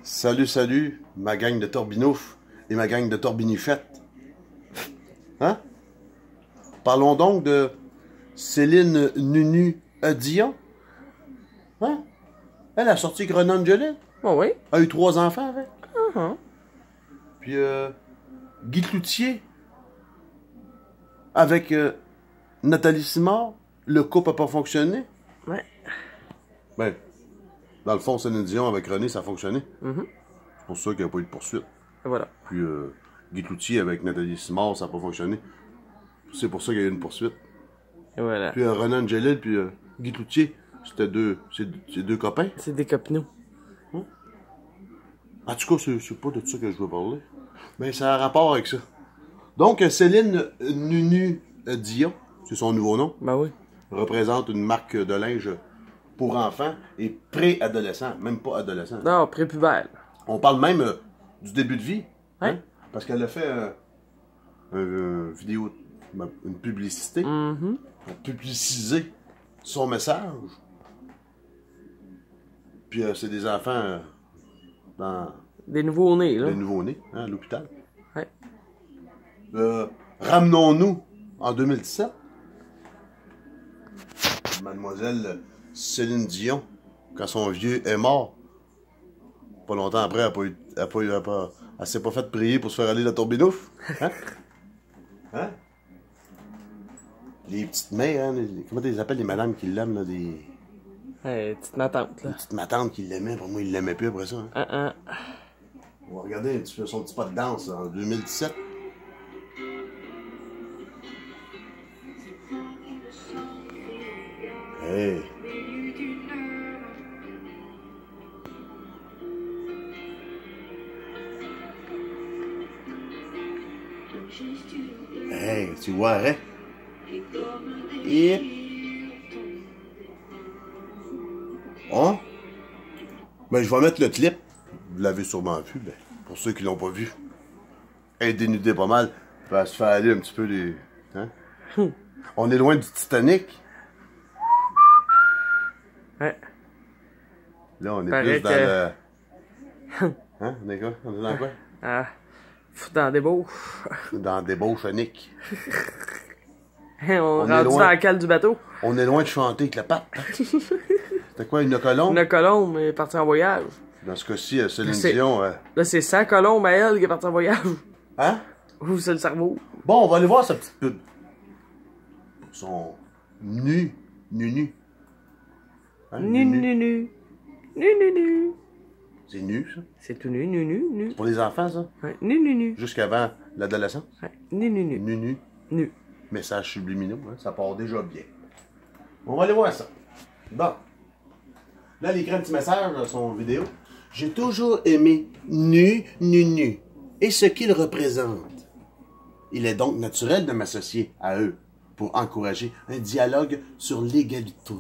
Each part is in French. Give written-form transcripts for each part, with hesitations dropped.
Salut, salut, ma gang de Torbinouf et ma gang de Torbinichettes. Hein? Parlons donc de Céline Nunu Dion. Hein? Elle a sorti Grenon-Angeline. Oh oui. A eu 3 enfants avec. Uh-huh. Puis Guy Cloutier avec Nathalie Simard. Le couple n'a pas fonctionné. Ouais. Ben, dans le fond, Céline Dion avec René, ça a fonctionné. Mm-hmm. C'est pour ça qu'il n'y a pas eu de poursuite. Et voilà. Puis Guy Cloutier avec Nathalie Simard, ça n'a pas fonctionné. C'est pour ça qu'il y a eu une poursuite. Et voilà. Puis Renan-Angeline, puis Guy Cloutier, c'était c'est deux copains. C'est des copinous. En tout cas, c'est pas de ça que je veux parler. Mais ça a un rapport avec ça. Donc, Céline Nunu Dion, c'est son nouveau nom, Ben oui. représente une marque de linge pour enfants et pré-adolescents, même pas adolescents. Non, prépubère. On parle même du début de vie. Hein? Parce qu'elle a fait une vidéo, une publicité, Mm-hmm. pour publiciser son message. Puis c'est des enfants dans Des nouveaux-nés, là. les nouveaux-nés, hein, à l'hôpital. Ouais. Ramenons-nous en 2017. Mademoiselle Céline Dion, quand son vieux est mort, pas longtemps après, elle s'est pas fait prier pour se faire aller la Torbinouf. Hein? Hein? Les petites mères, hein, comment tu les appelles, les madames qui l'aiment, là, des Hey, petite ma tante, là. petites matantes qui l'aimaient, pour moi, ils l'aimaient plus après ça. Hein? On va regarder un petit peu son petit pas de danse en 2017. Hey! Hey, tu vois, hein? Yep. Hein? Ben, je vais mettre le clip. Vous l'avez sûrement vu, ben, pour ceux qui l'ont pas vu. Elle est dénudée pas mal. Elle va se faire aller un petit peu des... Hein? On est loin du Titanic. Ouais. Là, on est Paraît plus dans que- le... Hein? On est quoi? On est dans quoi? Ah. Foutre dans des beaux. Dans des débauchoniques. On est est rendu loin. dans la cale du bateau. On est loin de chanter avec la patte. Hein? C'était quoi, une colombe? Une colombe est partie en voyage. Dans ce cas-ci, Céline C'est- Dion... Là, c'est sa colombe à elle qui est partie en voyage. Hein? Ou c'est le cerveau. Bon, on va aller voir sa petite pub. Son nu. Hein, Nu, nu, nu. Nu, nu, nu. C'est nu, ça? C'est tout nu, nu, nu, nu. Pour les enfants, ça? Ouais. Nu, nu, nu. Jusqu'avant l'adolescence? Ouais. Nu, nu, nu. Nu. Nu. Messages subliminaux, hein? Ça part déjà bien. On va aller voir ça. Bon. Là, il écrit un petit message dans son vidéo. J'ai toujours aimé nu. Et ce qu'il représente. Il est donc naturel de m'associer à eux pour encourager un dialogue sur l'égalité.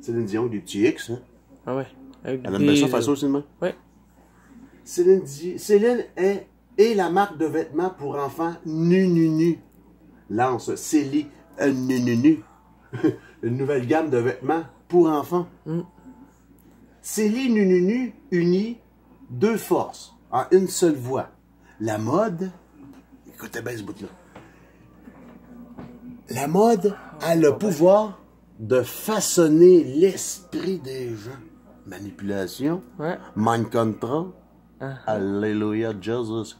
Céline Dion, des petits X, hein? Ah ouais. Avec Elle aime bien ça faire ça aussi, de même? Ouais. Céline est la marque de vêtements pour enfants nu. Lance Célie Nu. Une nouvelle gamme de vêtements pour enfants. Célie Nu unit 2 forces en une seule voix. La mode... Écoutez bien ce bout-là. La mode a le pouvoir de façonner l'esprit des gens. Manipulation, Ouais. mind control, Alléluia, Jesus.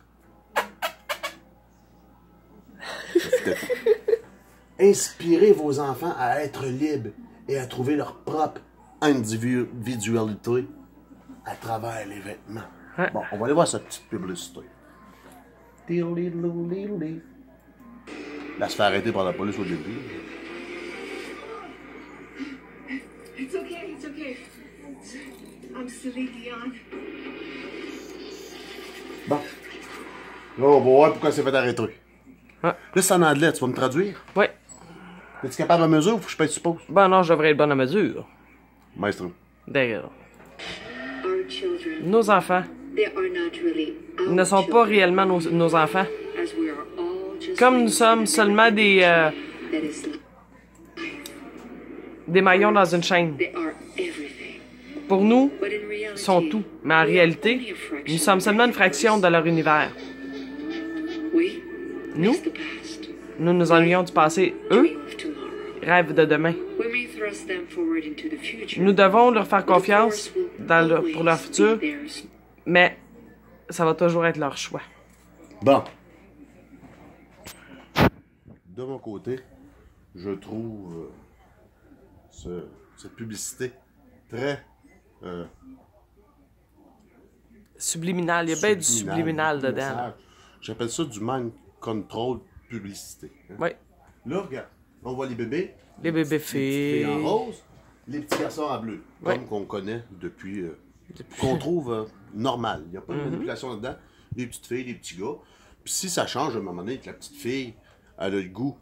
Inspirez vos enfants à être libres et à trouver leur propre individualité à travers les vêtements. Ouais. Bon, on va aller voir cette petite publicité. Là, se fait arrêter par la police au début. It's okay, it's okay. I'm Celine Dion. Bon. Là, on va voir pourquoi elle s'est fait arrêter. Ah. Là, c'est en anglais, tu vas me traduire? Ouais. Es-tu capable à mesure ou faut que je paye suppose? Ben non, je devrais être bonne à mesure. Maestro. D'ailleurs. Our children, Nos enfants they are not really our ne sont pas children, réellement nos enfants. as we are all just Comme nous like sommes seulement that is des maillons dans une chaîne. they are everything. Pour nous, but in reality, sont tout. Mais en we are réalité, only a fraction nous sommes seulement une fraction de leur univers. We Nous, miss the past, nous nous ennuyons du passé. Eux, dream of tomorrow. rêvent de demain. We may thrust them forward into the future. Nous devons leur faire but the confiance force will pour leur always futur, be theirs. mais ça va toujours être leur choix. Bon. De mon côté, je trouve cette publicité très Subliminal, il y a bien du subliminal dedans. message. J'appelle ça du mind control publicité. Hein. Oui, Là, regarde, on voit les bébés. les bébés Les petites filles en filles. rose, les petits garçons en bleu. Ouais. Comme qu'on connaît depuis. Qu'on trouve normal. Il n'y a pas de manipulation là-dedans. Les petites filles, les petits gars. Puis si ça change à un moment donné que la petite fille elle a le goût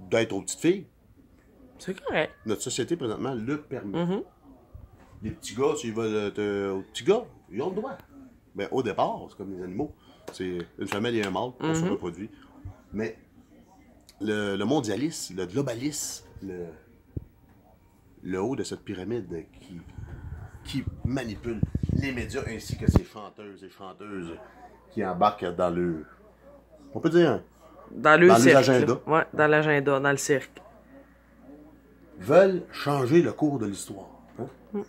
d'être aux petites filles, C'est correct. notre société présentement le permet. Les petits gars, s'ils veulent être aux petits gars, ils ont le droit. Ben, au départ, c'est comme les animaux. C'est une femelle et un mâle, on se reproduit. Mais le mondialisme, le globalisme, le haut de cette pyramide qui manipule les médias ainsi que ces chanteuses et chanteuses qui embarquent dans le... On peut dire, Dans le Dans les cirque. agendas. là. Ouais, dans l'agenda, dans le cirque. veulent changer le cours de l'histoire. Hein?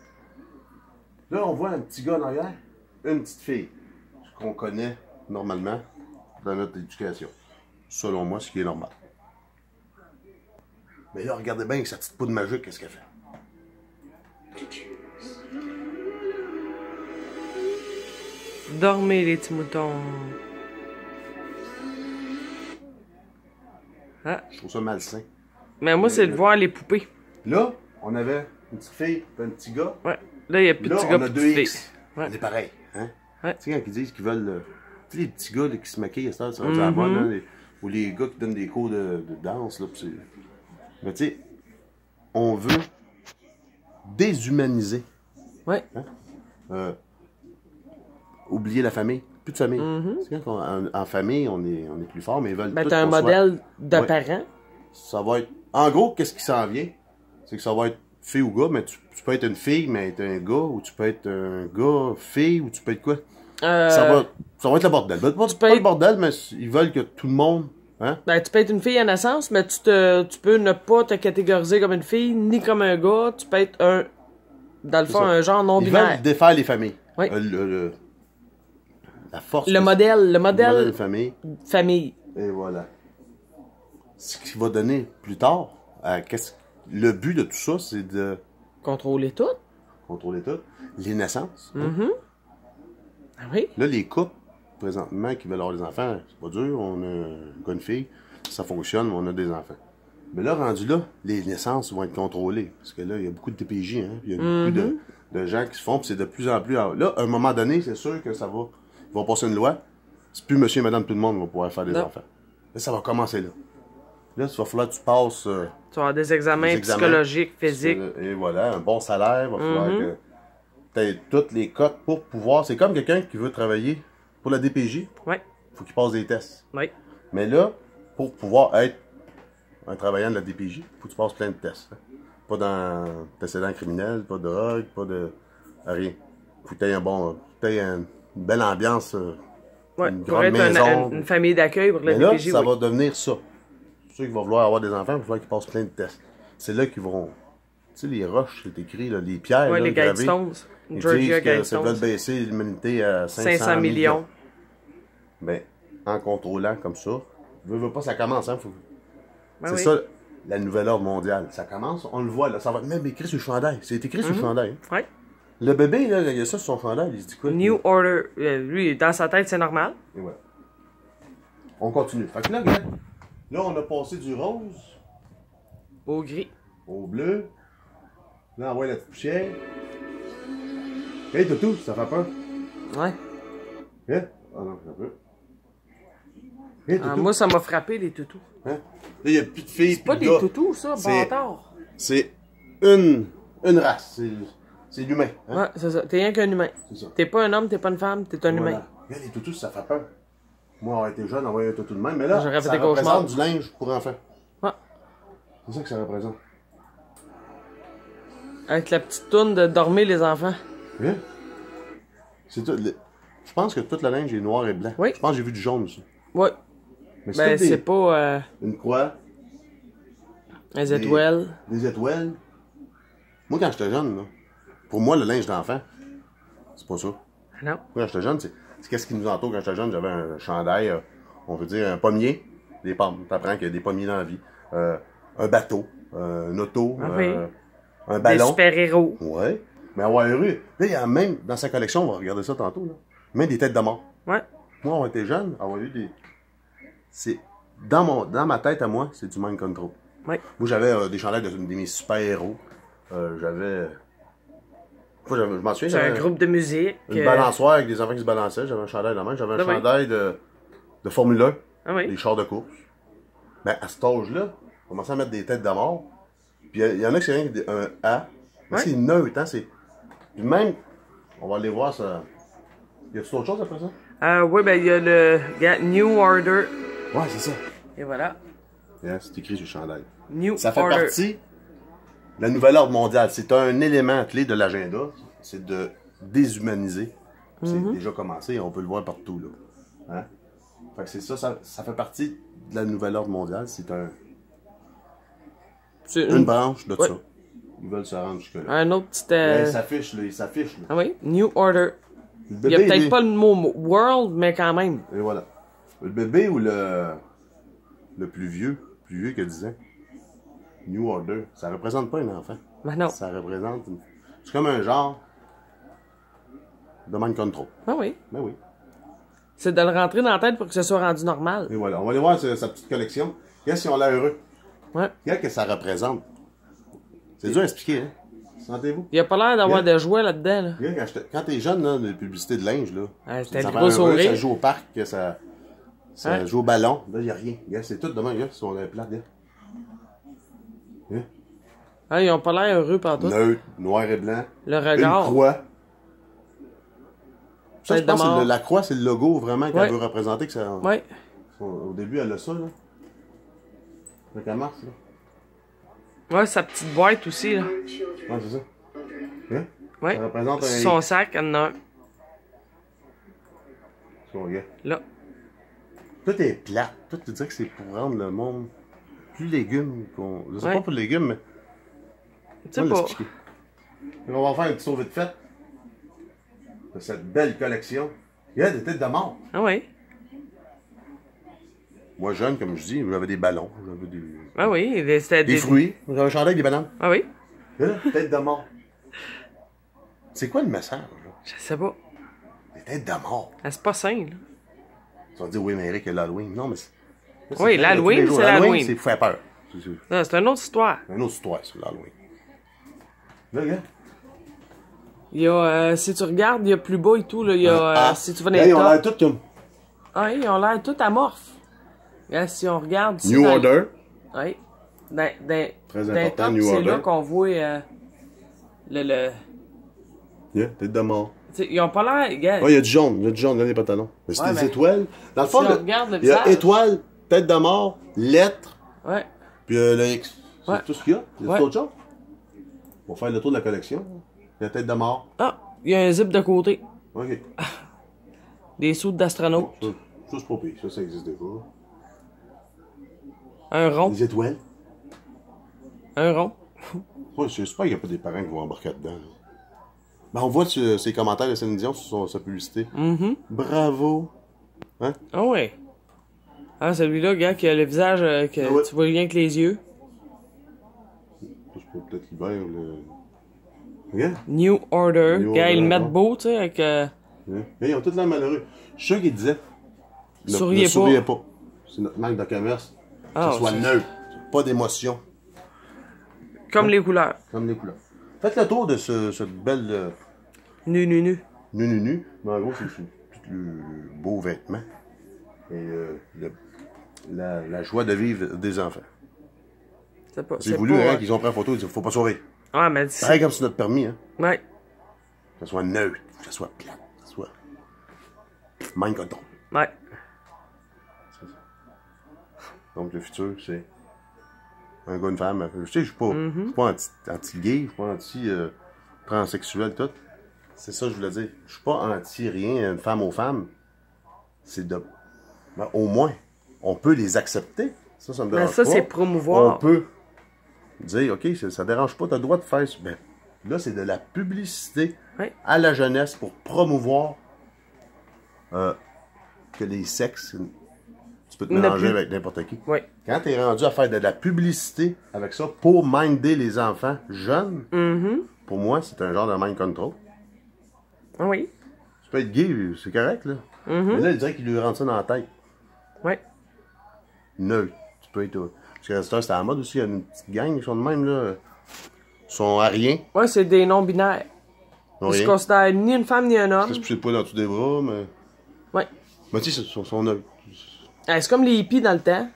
Là, on voit un petit gars en arrière, une petite fille, ce qu'on connaît normalement dans notre éducation. Selon moi, ce qui est normal. Mais là, regardez bien avec sa petite poudre magique, qu'est-ce qu'elle fait? Dormez, les petits moutons. Ah. Je trouve ça malsain. Mais moi, c'est de voir les poupées. Là, on avait une petite fille et un petit gars. Ouais. Là, il n'y a plus de Là, petits on gars a plus de deux petites X. filles. Ouais. On est pareil. Hein? Ouais. Tu sais, quand ils disent qu'ils veulent... tu sais, les petits gars là, qui se maquillent à cette heure, ça va être la bonne, hein, ou les gars qui donnent des cours de danse. Là, pis mais tu sais, on veut déshumaniser. Ouais. Oublier la famille. Plus de famille. C'est quand en famille, on est plus fort, mais ils veulent Ben, tout t'as un qu'on soit- modèle de Ouais. parent. Ça va être... En gros, qu'est-ce qui s'en vient? C'est que ça va être fille ou gars, mais tu peux être une fille, mais être un gars, ou tu peux être un gars, fille, ou tu peux être quoi? Ça va être le bordel. Pas peux le être- bordel, mais ils veulent que tout le monde... Hein? Ben, tu peux être une fille à naissance, mais tu peux ne pas te catégoriser comme une fille, ni comme un gars. Tu peux être dans le C'est fond, ça. un genre Ils non-binaire. veulent défaire les familles. Oui. La force... Le modèle de famille. famille. Et voilà. Ce qui va donner plus tard, le but de tout ça, c'est de Contrôler tout. contrôler tout. Les naissances. hein. Ah oui. Là, les couples, présentement, qui veulent avoir des enfants, c'est pas dur, on a un gars, une fille, ça fonctionne, on a des enfants. Mais là, rendu là, les naissances vont être contrôlées. Parce que là, il y a beaucoup de TPJ, hein. Il y a beaucoup de gens qui se font, puis c'est de plus en plus... Là, à un moment donné, c'est sûr que ça va... Ils vont passer une loi. C'est plus monsieur et madame tout le monde qui va pouvoir faire des Non. enfants. Là, ça va commencer là. Là, il va falloir que tu passes... Tu vas avoir des examens Des examens. psychologiques, physiques. Et voilà, un bon salaire, il va falloir que tu aies toutes les cotes pour pouvoir... C'est comme quelqu'un qui veut travailler pour la DPJ, Ouais. il faut qu'il passe des tests. Oui. Mais là, pour pouvoir être un travaillant de la DPJ, il faut que tu passes plein de tests. Hein. Pas d'antécédents criminels, pas de drogue, pas de... rien. Il faut que tu aies une belle ambiance, Ouais. une Pour grande être maison. une famille d'accueil pour la Mais là, DPJ, ça oui. va devenir ça. Ceux qui vont vouloir avoir des enfants, il va falloir qu'ils passent plein de tests. C'est là qu'ils vont... Tu sais, les roches, c'est écrit, là, les pierres, Ouais, là, les gravées, Guidestones. ils Georgia disent que ça Guidestones. veut baisser l'humanité à 500 millions. Mais en contrôlant comme ça, veux pas, ça commence, hein. Ben C'est oui. ça, la nouvelle ordre mondiale. Ça commence, on le voit, là. Ça va être même écrit sur le chandail. C'est écrit sur le chandail. Hein. Ouais. Le bébé, là, il y a ça sur son chandail, il se dit quoi? New Order. Lui, dans sa tête, c'est normal. Et voilà. On continue. Fait que là, regarde. Là, on a passé du rose Au gris. au bleu. Là, on voit la petite poussière. Hey, Toutou, ça fait peur? Ouais. Hein? Ah non, ça peut. Hey, Ah, Toutou. moi, ça m'a frappé, les toutous. Hein? Là, il n'y a plus de filles. C'est pas plus des de gars. toutous, ça, C'est- bâtard. C'est une race. C'est l'humain. Hein? Ouais, c'est ça. T'es rien qu'un humain. C'est ça. T'es pas un homme, t'es pas une femme, t'es un Voilà. humain. Regarde, les toutous, ça fait peur. Moi, on a été jeune, on voyait un toutou de même. Mais là, J'aurais fait ça des cauchemars. représente du linge pour enfants. Ouais. C'est ça que ça représente. Avec la petite toune de dormir les enfants. Hein? C'est tout. Je pense que toute la linge est noir et blanc. Oui. Je pense que j'ai vu du jaune aussi. Ouais. Mais Ben, tout c'est pas une croix, les étoiles. des étoiles. Moi, quand j'étais jeune, là, pour moi, le linge d'enfant, c'est pas ça. Moi, Non. quand j'étais jeune, c'est qu'est-ce qui nous entoure quand j'étais jeune? J'avais un chandail, on veut dire un pommier, des pommes. T'apprends qu'il y a des pommiers dans la vie. Un bateau, une auto, Ah oui. un Des ballon. super-héros. Ouais. Mais avoir heureux. Là, il y a même, dans sa collection, on va regarder ça tantôt, là, même des têtes de mort. Ouais. Moi, on était jeune, avoir eu des... C'est... Dans ma tête à moi, c'est du mind control. Ouais. Moi, j'avais des chandails de mes super-héros. J'avais... Je m'en souviens, C'est un j'avais groupe de musique. une balançoire avec des enfants qui se balançaient. J'avais un chandail dans la main. J'avais un Ah oui. chandail de Formule 1, Ah oui. des chars de course. Ben, à cet âge-là, on commençait à mettre des têtes de mort. Puis il y en a qui c'est rien qu'un A. Mais Ouais. c'est neutre, hein. Puis même, on va aller voir ça. Y a-tu autre chose après ça? Oui, ben il y a le New Order. Ouais, c'est ça. Et voilà. Yeah, c'est écrit sur le chandail. New Ça fait Order. partie de la nouvelle ordre mondiale. C'est un élément clé de l'agenda. C'est de déshumaniser. C'est déjà commencé, on peut le voir partout, là. Hein? Fait que c'est ça, ça fait partie de la nouvelle ordre mondiale. C'est C'est une branche de Ouais. ça. Ils veulent se rendre jusque-là. un autre petit. Mais il s'affiche, là, il s'affiche, là. Ah oui, New Order. Le Il y a bébé, peut-être pas le mot World, mais quand même. Et voilà. Le bébé ou le plus vieux que 10 ans. New Order. Ça représente pas un enfant. Ben non. Ça représente... C'est comme un genre de mind control. Ah oui. Ben oui. C'est de le rentrer dans la tête pour que ce soit rendu normal. Et voilà. On va aller voir sa petite collection. Qu'est-ce qu'ils ont l'air heureux? Ouais. Qu'est-ce que ça représente? C'est dur à expliquer, hein? Sentez-vous? Il a pas l'air d'avoir Yeah. de jouets là-dedans, là. Regarde, quand t'es jeune, là, les publicités de linge, là, Ouais, c'était ça le rend gros heureux, sourire. ça joue au parc, ça Ouais. joue au ballon. Là, il n'y a rien. Regarde, c'est tout demain, regarde, sur les plates, regarde. Regarde. Ah, ils ont pas l'air heureux partout. Neutre, noir et blanc. Le Une regard. croix. Ça, je Tête de pense que mort. la croix, c'est le logo vraiment qu'elle Ouais. veut représenter. Que ça, Ouais. Au début, elle a ça, là. Fait qu'elle marche, là. Ouais, sa petite boîte aussi, là. Ouais, c'est ça. Hein? Ouais. Ça représente un... Son sac, elle en a un. Regarde. Là. Tout est plat. Tout, tu dirais que c'est pour rendre le monde plus légumes qu'on... Je sais Ouais. pas pour les légumes, mais... Tu sais On va pas. l'expliquer. Donc, on va faire un petit saut vite fait de cette belle collection. Il y a des têtes de mort. Ah oui. Moi, jeune, comme je dis, j'avais des ballons, j'avais des... Ah oui. C'était Des fruits. J'avais un chandail avec des bananes. Ah oui. Et là, tête de mort. C'est quoi le message, là? Je sais pas. Des têtes de mort. Ah, c'est pas sain, là. Tu vas dire, oui, mais Eric, il y a l'Halloween. Non, mais c'est... ça, Oui, c'est l'Halloween, tous les jours. c'est l'Halloween. C'est pour faire peur. C'est Non, c'est une autre histoire. une autre histoire, sur l'Halloween. Là, regarde. Il y a, si tu regardes, il y a plus bas et tout, là. Il y a, si tu vas dans Là, les ils ont l'air tops. tous comme... Ah, ils ont l'air tout amorphes. Regarde, si on regarde. ici, New dans- Order. Oui. Très dans les important, tops, New c'est Order. là qu'on voit le... Yeah, tête de mort. Tu sais, ils ont pas l'air... Regarde, Ouais, il y a du jaune dans les pantalons. Mais c'est Ouais, des mais- étoiles. Dans le fond, Si on regarde le il y a visage. étoile, tête de mort, lettre, ouais. puis le X. C'est Ouais. tout ce qu'il y a. Il y a Ouais. autre chose. On va faire le tour de la collection. Il y a tête de mort. Ah, il y a un zip de côté. OK. Des sous d'astronaute. Ça, c'est pas pire. Ça existe déjà. Un rond. Des étoiles. Un rond. Ouais, j'espère qu'il n'y a pas des parents qui vont embarquer dedans. Là. Ben, on voit ses commentaires de Céline Dion sur sa publicité. Bravo. Hein? Ah ouais. Ah, celui-là, gars, qui a le visage que Ah ouais. tu vois rien que les yeux. C'est pas peut-être l'hiver. Le... Regarde. New Order. New Gars, ils le Order, mettent ouais. beau, tu sais, avec... Hein? Ils ont tous l'air malheureux. Je suis sûr qu'ils disaient. Souriez ne pas. souriez pas. C'est notre manque de commerce. Que Ah, ce soit c'est- neutre. Pas d'émotion. Comme les couleurs. Comme les couleurs. Faites le tour de cette belle Nu. nu. Mais en gros, c'est tout le beau vêtement. Et la joie de vivre des enfants. C'est pas... J'ai voulu, hein, qu'ils ont pris la photo, ils disent faut pas sourire. Ah, mais... c'est- Pareil comme sur notre permis, hein. Ouais. Que ce soit neutre, que ce soit plat, que ce soit mind control. Ouais. Donc le futur, c'est Un gars, une femme. Je sais, je suis pas anti-gay, je suis pas anti-transsexuel, tout. C'est ça que je voulais dire. Je suis pas anti-rien, une femme aux femmes. C'est de... Ben, au moins, on peut les accepter. Ça me dérange ça, pas. c'est promouvoir. On peut dire, OK, ça dérange pas, t'as le droit de faire ça. Ben, là, c'est de la publicité à la jeunesse pour promouvoir que les sexes, tu peux te mélanger avec n'importe qui. Oui. Quand tu es rendu à faire de la publicité avec ça pour minder les enfants jeunes, pour moi, c'est un genre de mind control. Oui. Tu peux être gay, c'est correct, là. Mais là, il dirait qu'il lui rentre ça dans la tête. Oui. Neutre. Tu peux être... Parce que c'est à la mode aussi, il y a une petite gang qui sont de même, là. Ils sont à rien. Oui, c'est des non-binaires. Ils se considèrent ni une femme ni un homme. Ils se poussent pas dans tous des bras, mais... Oui. Mais tu sais, ils sont neutres. C'est comme les hippies dans le temps.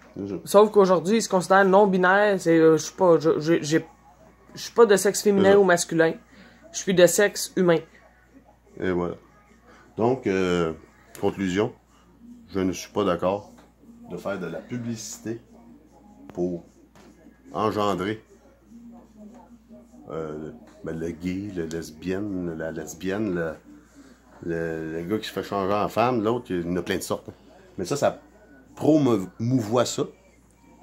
Sauf qu'aujourd'hui, ils se considèrent non-binaires. Je suis pas... Je suis pas de sexe féminin ou masculin. Je suis de sexe humain. Et voilà. Donc, conclusion, je ne suis pas d'accord de faire de la publicité pour engendrer le gay, le lesbienne, la lesbienne, le gars qui se fait changer en femme, l'autre, il y en a plein de sortes. Mais ça promouvoit ça.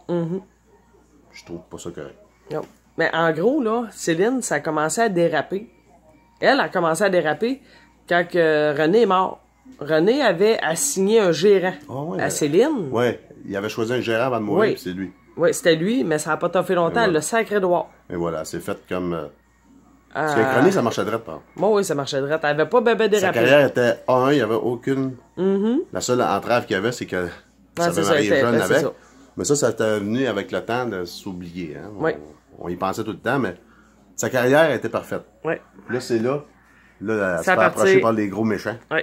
Je trouve pas ça correct. Non. Mais en gros, là, Céline, ça a commencé à déraper. Elle a commencé à déraper quand René est mort. René avait assigné un gérant à Céline. Oui, il avait choisi un gérant avant de mourir, puis c'est lui. Oui, c'était lui, mais ça n'a pas toffé longtemps. Voilà. Le sacré droit. Et voilà, c'est fait comme... Parce qu'avec René, ça marchait droit, pas. Bon, oui, ça marchait droit. Elle avait pas bébé dérapé. Sa carrière était il n'y avait aucune... La seule entrave qu'il y avait, c'est que ça avait marié jeune avec. Ça. Mais ça était venu avec le temps de s'oublier. Hein? On y pensait tout le temps, mais sa carrière était parfaite. Oui. Là, c'est là. Là, elle se fait approcher par les gros méchants. Oui.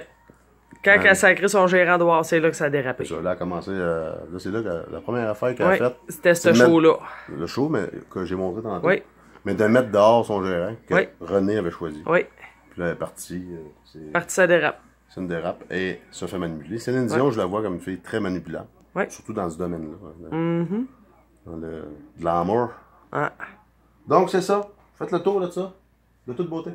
Quand elle a sacré son gérant dehors, c'est là que ça a dérapé. C'est ça, là, a commencé. Là, c'est là que la première affaire qu'elle a faite. C'était ce show-là. Le show, mais que j'ai montré tantôt. Oui. Mais de mettre dehors son gérant, que René avait choisi. Oui. Puis là, elle est partie. Partie, ça dérape. C'est une dérape et se fait manipuler. Céline Dion, je la vois comme une fille très manipulable. Oui. Surtout dans ce domaine-là. Dans le glamour. Ah. Donc, c'est ça. Faites le tour de ça. De toute beauté.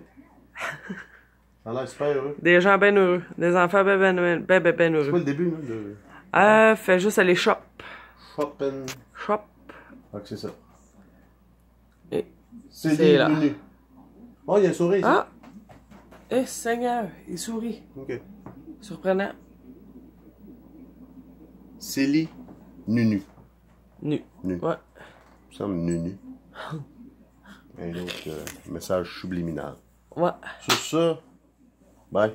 Ça a l'air super heureux. Des gens bien heureux. Des enfants bien heureux. C'est quoi le début, là? Fais juste aller shop. Shopping. Shop. Ok, c'est ça. Et c'est là. Menu. Oh, il y a un sourire ici. Ah! Eh, Seigneur, il sourit. Ok. Surprenant. Célie Nunu. Nu. Nu. Ouais. Ça me semble Nunu. Un autre message subliminal. Ouais. Sur ça, bye.